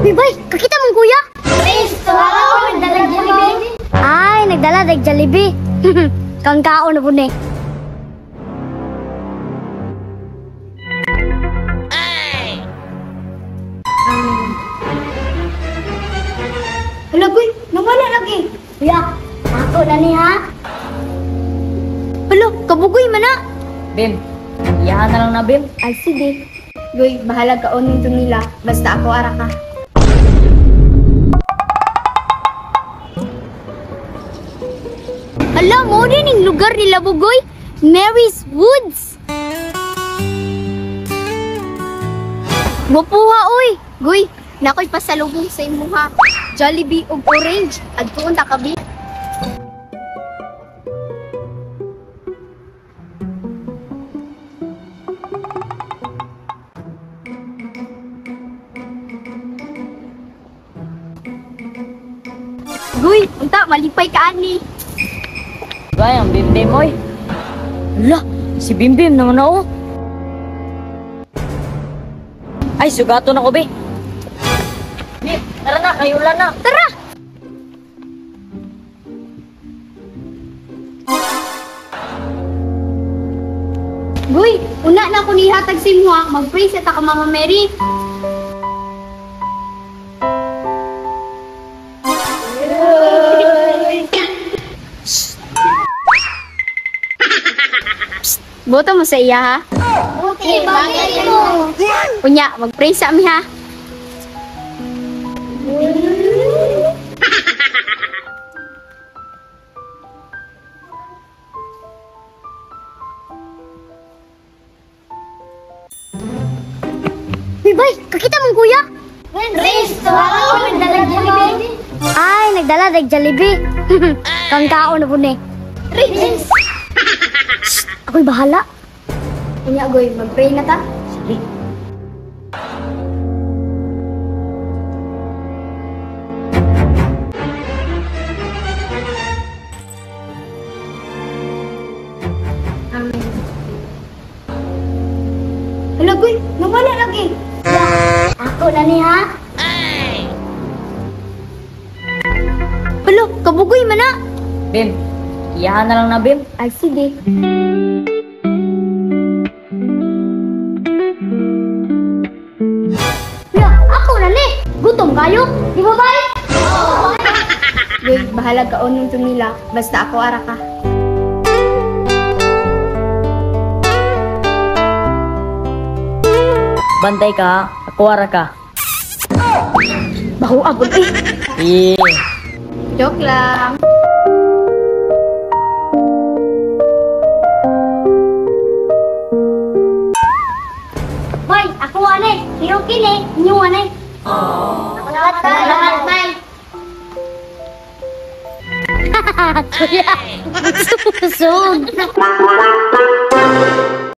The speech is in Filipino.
Bibay, kakita mong kuya? Kristo, ako nagdala Jollibee. Ay, nagdala dag Jollibee. Kang kaon na po ni. Hala, Goy, nawala lagi. Kuya, ako na ni ha? Hala, kabugoy man na. Bim, iyahan na lang na, Bim. Ay, sige. Goy, bahala ka onin to nila. Basta ako ara ka. Hala, mo din yung lugar nila Bugoy. Mary's Woods. Gupuha, oy. Goy, nakoy pasalubong sa imo ha. Jollibee ug orange. Adtuon ta ka, Bi. Goy, unta malipay ka ani. Gaya, ang Bim-Bim, oy. Hala, si Bim-Bim naman ako. Ay, sugato na ko, Bi. Bim, tara na, kayo ulan na. Tara! Goy, una na ako nihatag sa imo ha. Mag-pray sa ta ka Mama Mary. Boto mo sa iya ha. Okay, bagay mo. Unya, mag-pray sa ami ha. Bibay, kakita mong kuya? Kristo, ako nagdala Jollibee. Ay, nagdala dag Jollibee. Kang kaon na po ni. Prince. Ako'y bahala. Unya, Goy, mag-pray na ta. Sige. Amen. Hala, Goy, nawala lagi. Ako na ni ha? Hala, kabugoy man na. Bim, iyahan na lang na, Bim. Ay, sige. Ya, ako na ni. Gutom kayo? Di ba ba? Goy, bahala ka onin to nila. Basta ako ara ka. Bantay ka, ako ara ka. Baho agad eh. Eh, Joke lang. Boy, ako ane. Hiro kini, inyo ane. Ako lahat ka. Lahat, bye. Kuya, susog.